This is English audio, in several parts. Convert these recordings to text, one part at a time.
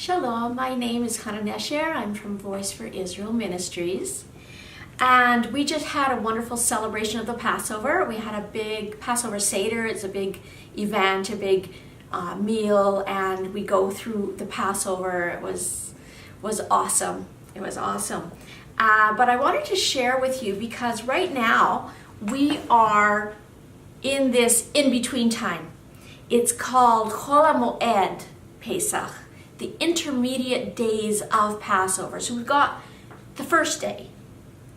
Shalom, my name is Nesher. I'm from Voice for Israel Ministries. And we just had a wonderful celebration of the Passover. We had a big Passover Seder. It's a big event, a big meal, and we go through the Passover. It was awesome. It was awesome. But I wanted to share with you because right now we are in this in-between time. It's called Chol HaMoed Pesach, the intermediate days of Passover. So we've got the first day,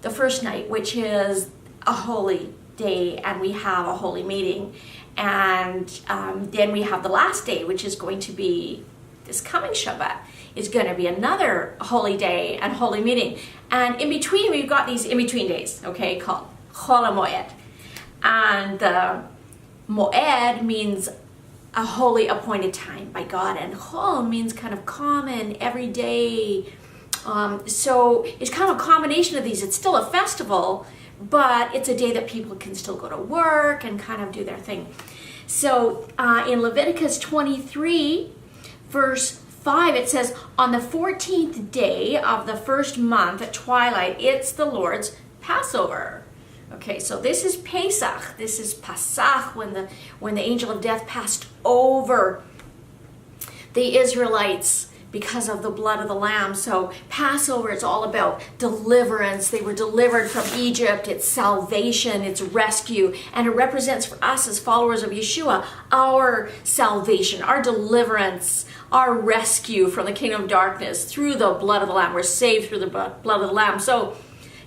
the first night, which is a holy day, and we have a holy meeting. And then we have the last day, which is going to be this coming Shabbat. Is going to be another holy day and holy meeting. And in between, we've got these in-between days, okay, called Chol HaMoed. And the Moed means a holy appointed time by God, and Chol means kind of common, everyday. So it's kind of a combination of these. It's still a festival, but it's a day that people can still go to work and kind of do their thing. So in Leviticus 23, verse 5, it says, on the 14th day of the first month at twilight, it's the Lord's Passover. Okay, so this is Pesach. This is Pasach, when the angel of death passed over the Israelites because of the blood of the Lamb. So Passover is all about deliverance. They were delivered from Egypt. It's salvation. It's rescue. And it represents for us as followers of Yeshua our salvation, our deliverance, our rescue from the kingdom of darkness through the blood of the Lamb. We're saved through the blood of the Lamb. So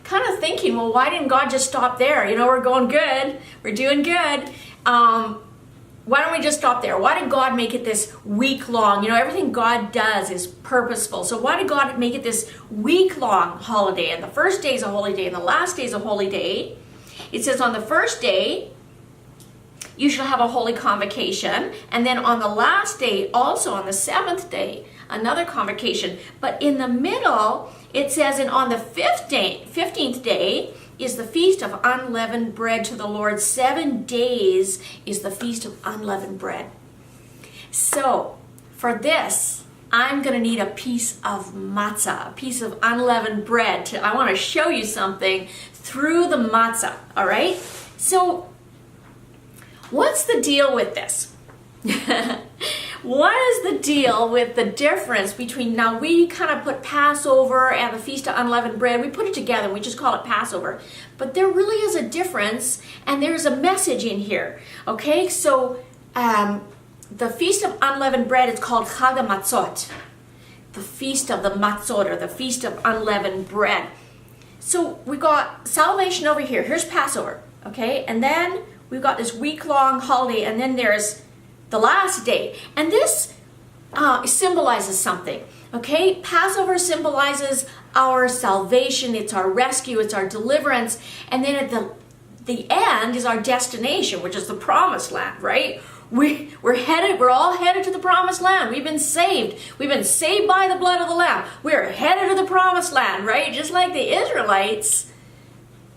kind of thinking, well, why didn't God just stop there? You know, we're going good. We're doing good. Why don't we just stop there? Why did God make it this week-long? You know, everything God does is purposeful. So why did God make it this week-long holiday? And the first day is a holy day, and the last day is a holy day. It says on the first day, you shall have a holy convocation. And then on the last day, also on the seventh day, another convocation. But in the middle, it says, and on the 15th day is the feast of unleavened bread to the Lord. 7 days is the feast of unleavened bread. So for this, I'm going to need a piece of matzah, a piece of unleavened bread. I want to show you something through the matzah, all right? So what's the deal with this? What is the deal with the difference between, now we kind of put Passover and the Feast of Unleavened Bread, we put it together and we just call it Passover. But there really is a difference, and there's a message in here. Okay, so the Feast of Unleavened Bread is called Chag HaMatzot, the Feast of the Matzot, or the Feast of Unleavened Bread. So we got salvation over here. Here's Passover, okay? And then we've got this week-long holiday, and then there's the last day. And this symbolizes something, okay? Passover symbolizes our salvation. It's our rescue. It's our deliverance. And then at the end is our destination, which is the promised land, right? We're all headed to the promised land. We've been saved. We've been saved by the blood of the Lamb. We're headed to the promised land, right? Just like the Israelites.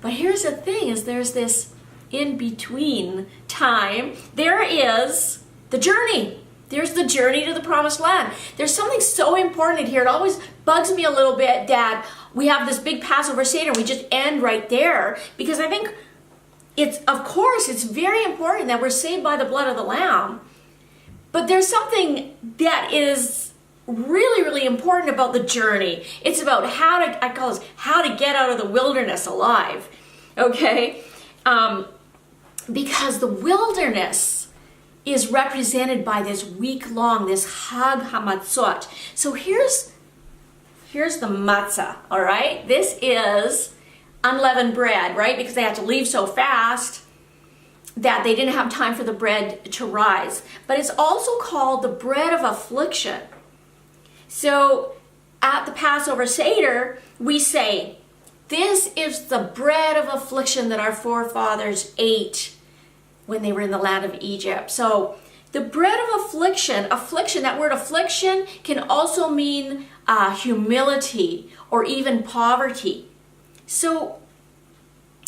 But here's the thing, is there's this in-between time. There is the journey. There's the journey to the promised land. There's something so important here. It always bugs me a little bit that we have this big Passover Seder and we just end right there, because I think of course it's very important that we're saved by the blood of the Lamb, but there's something that is really, really important about the journey. It's about how to get out of the wilderness alive, okay? Because the wilderness is represented by this week-long, this Chag HaMatzot. So here's the matzah, all right? This is unleavened bread, right? Because they had to leave so fast that they didn't have time for the bread to rise. But it's also called the bread of affliction. So at the Passover Seder, we say, this is the bread of affliction that our forefathers ate when they were in the land of Egypt. So the bread of affliction, that word affliction can also mean humility or even poverty. So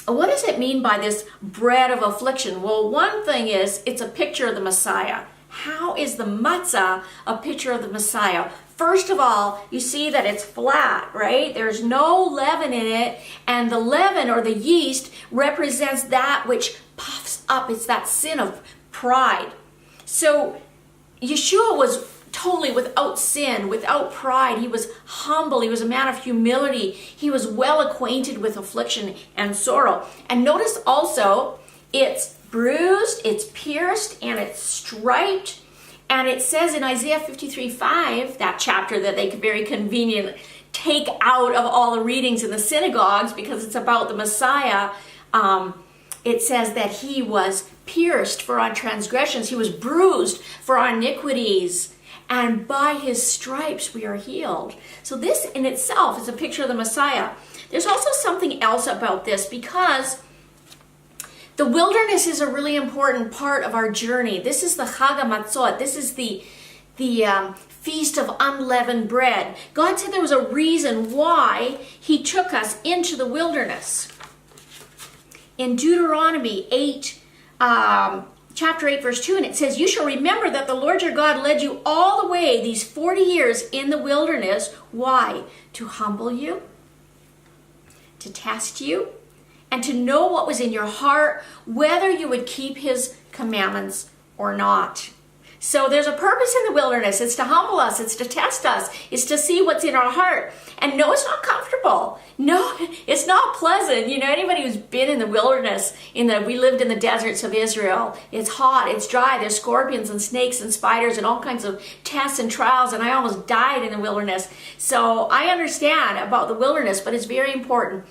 what does it mean by this bread of affliction? Well, one thing is it's a picture of the Messiah. How is the matzah a picture of the Messiah? First of all, you see that it's flat, right? There's no leaven in it, and the leaven or the yeast represents that which puffs up. It's that sin of pride. So Yeshua was totally without sin, without pride. He was humble. He was a man of humility. He was well acquainted with affliction and sorrow. And notice also, it's bruised, it's pierced, and it's striped. And it says in Isaiah 53:5, that chapter that they could very conveniently take out of all the readings in the synagogues because it's about the Messiah, it says that he was pierced for our transgressions. He was bruised for our iniquities. And by his stripes we are healed. So this in itself is a picture of the Messiah. There's also something else about this, because the wilderness is a really important part of our journey. This is the Chag HaMatzot. This is the Feast of Unleavened Bread. God said there was a reason why he took us into the wilderness. In Deuteronomy 8, chapter 8, verse 2, and it says, "You shall remember that the Lord your God led you all the way these 40 years in the wilderness." Why? To humble you, to test you, and to know what was in your heart, whether you would keep his commandments or not. So there's a purpose in the wilderness. It's to humble us. It's to test us. It's to see what's in our heart. And no, it's not comfortable. No, it's not pleasant. You know, anybody who's been in the wilderness, we lived in the deserts of Israel. It's hot, it's dry. There's scorpions and snakes and spiders and all kinds of tests and trials. And I almost died in the wilderness. So I understand about the wilderness, but it's very important.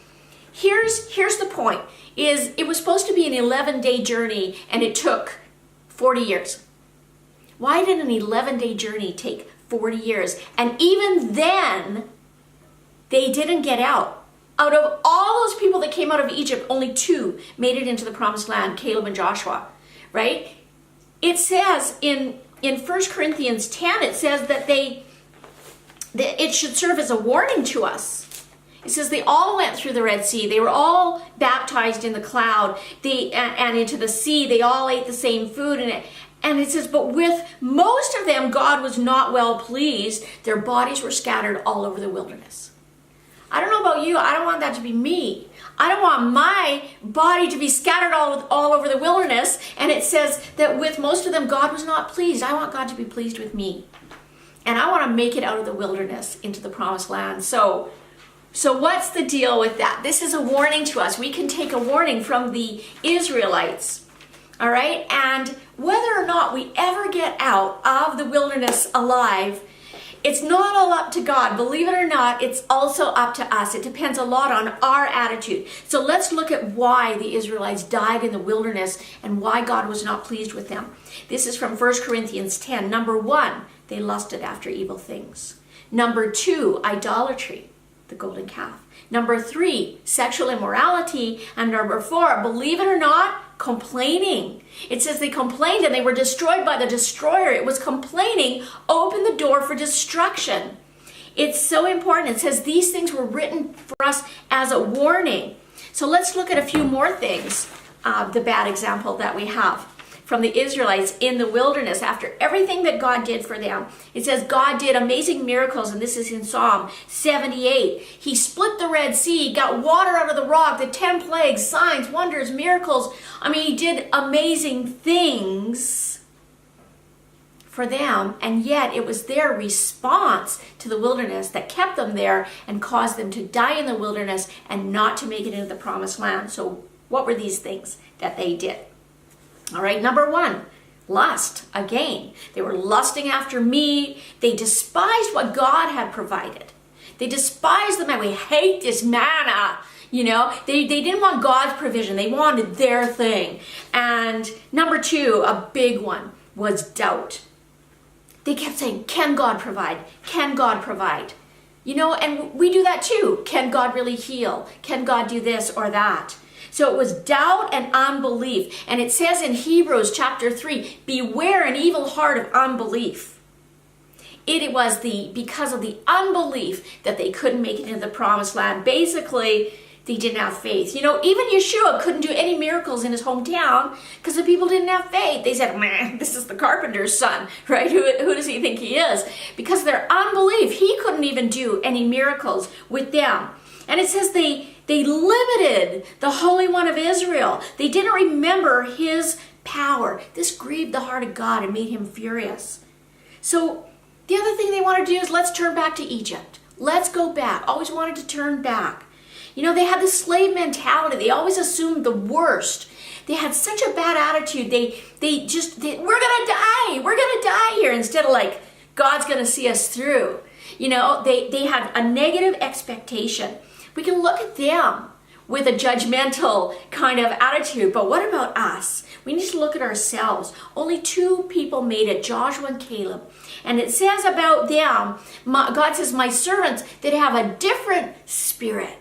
Here's the point, is it was supposed to be an 11-day journey, and it took 40 years. Why did an 11-day journey take 40 years? And even then, they didn't get out. Out of all those people that came out of Egypt, only 2 made it into the promised land, Caleb and Joshua, right? It says in 1 Corinthians 10, it says that it should serve as a warning to us. It says they all went through the Red Sea. They were all baptized in the cloud and into the sea. They all ate the same food. And it says, but with most of them, God was not well pleased. Their bodies were scattered all over the wilderness. I don't know about you. I don't want that to be me. I don't want my body to be scattered all over the wilderness. And it says that with most of them, God was not pleased. I want God to be pleased with me. And I want to make it out of the wilderness into the promised land. So what's the deal with that? This is a warning to us. We can take a warning from the Israelites. All right? And whether or not we ever get out of the wilderness alive, it's not all up to God. Believe it or not, it's also up to us. It depends a lot on our attitude. So let's look at why the Israelites died in the wilderness and why God was not pleased with them. This is from 1 Corinthians 10. Number 1, they lusted after evil things. Number 2, idolatry, the golden calf. Number 3, sexual immorality. And number 4, believe it or not, complaining. It says they complained and they were destroyed by the destroyer. It was complaining opened the door for destruction. It's so important. It says these things were written for us as a warning. So let's look at a few more things. The bad example that we have from the Israelites in the wilderness after everything that God did for them. It says God did amazing miracles, and this is in Psalm 78. He split the Red Sea, got water out of the rock, the 10 plagues, signs, wonders, miracles. I mean, he did amazing things for them, and yet it was their response to the wilderness that kept them there and caused them to die in the wilderness and not to make it into the promised land. So what were these things that they did? All right, number 1, lust. Again, they were lusting after meat. They despised what God had provided. They despised the manna. We hate this manna. You know, they didn't want God's provision. They wanted their thing. And number 2, a big one, was doubt. They kept saying, can God provide? Can God provide? You know, and we do that too. Can God really heal? Can God do this or that? So it was doubt and unbelief. And it says in Hebrews chapter 3, beware an evil heart of unbelief. It was because of the unbelief that they couldn't make it into the promised land. Basically, they didn't have faith. You know, even Yeshua couldn't do any miracles in his hometown because the people didn't have faith. They said, man, this is the carpenter's son, right? Who does he think he is? Because of their unbelief, he couldn't even do any miracles with them. And it says they limited the Holy One of Israel. They didn't remember his power. This grieved the heart of God and made him furious. So the other thing they wanted to do is let's turn back to Egypt. Let's go back. Always wanted to turn back. You know, they had this slave mentality. They always assumed the worst. They had such a bad attitude. We're going to die. We're going to die here, instead of like, God's going to see us through. You know, they had a negative expectation. We can look at them with a judgmental kind of attitude, but what about us? We need to look at ourselves. Only 2 people made it, Joshua and Caleb. And it says about them, God says, my servants that have a different spirit.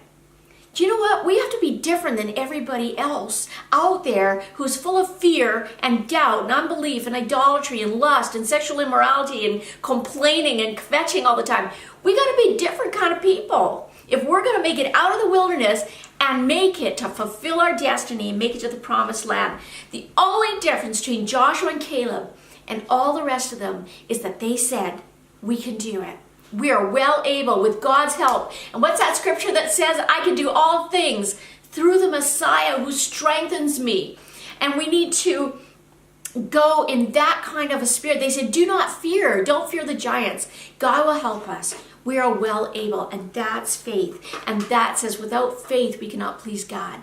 Do you know what? We have to be different than everybody else out there who's full of fear and doubt and unbelief and idolatry and lust and sexual immorality and complaining and kvetching all the time. We got to be different kind of people. If we're going to make it out of the wilderness and make it to fulfill our destiny and make it to the promised land, the only difference between Joshua and Caleb and all the rest of them is that they said, we can do it. We are well able with God's help. And what's that scripture that says, I can do all things through the Messiah who strengthens me? And we need to go in that kind of a spirit. They said, do not fear. Don't fear the giants. God will help us. We are well able. And that's faith. And that says, without faith, we cannot please God.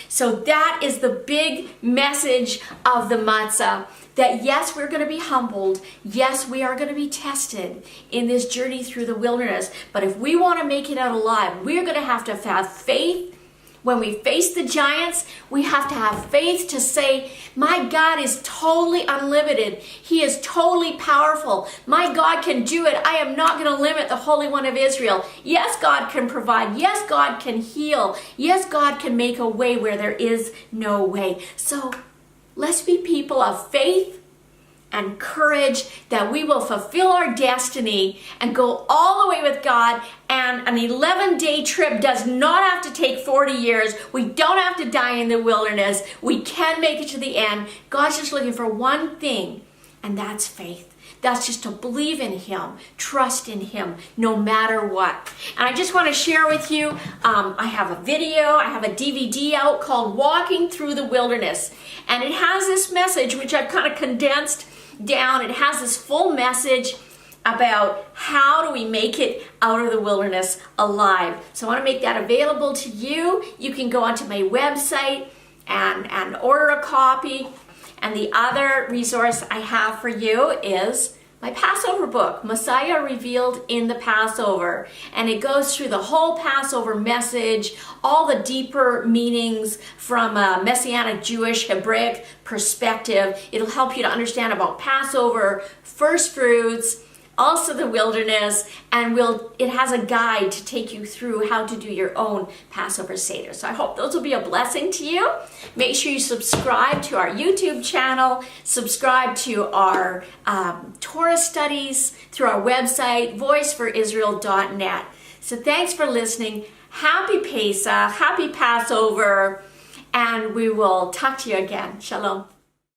So that is the big message of the matzah, that yes, we're going to be humbled. Yes, we are going to be tested in this journey through the wilderness. But if we want to make it out alive, we're going to have faith. When we face the giants, we have to have faith to say, my God is totally unlimited. He is totally powerful. My God can do it. I am not going to limit the Holy One of Israel. Yes, God can provide. Yes, God can heal. Yes, God can make a way where there is no way. So let's be people of faith and courage, that we will fulfill our destiny and go all the way with God. And an 11-day trip does not have to take 40 years. We don't have to die in the wilderness. We can make it to the end. God's just looking for one thing, and that's faith. That's just to believe in him, trust in him, no matter what. And I just want to share with you, I have a video, I have a DVD out called Walking Through the Wilderness. And it has this message, which I've kind of condensed down. It has this full message about how do we make it out of the wilderness alive. So I want to make that available to you. You can go onto my website and order a copy. And the other resource I have for you is my Passover book, Messiah Revealed in the Passover. And it goes through the whole Passover message, all the deeper meanings from a Messianic Jewish Hebraic perspective. It'll help you to understand about Passover, first fruits, also the wilderness, and it has a guide to take you through how to do your own Passover Seder. So I hope those will be a blessing to you. Make sure you subscribe to our YouTube channel, subscribe to our Torah studies through our website, voiceforisrael.net. So thanks for listening. Happy Pesach, happy Passover, and we will talk to you again. Shalom.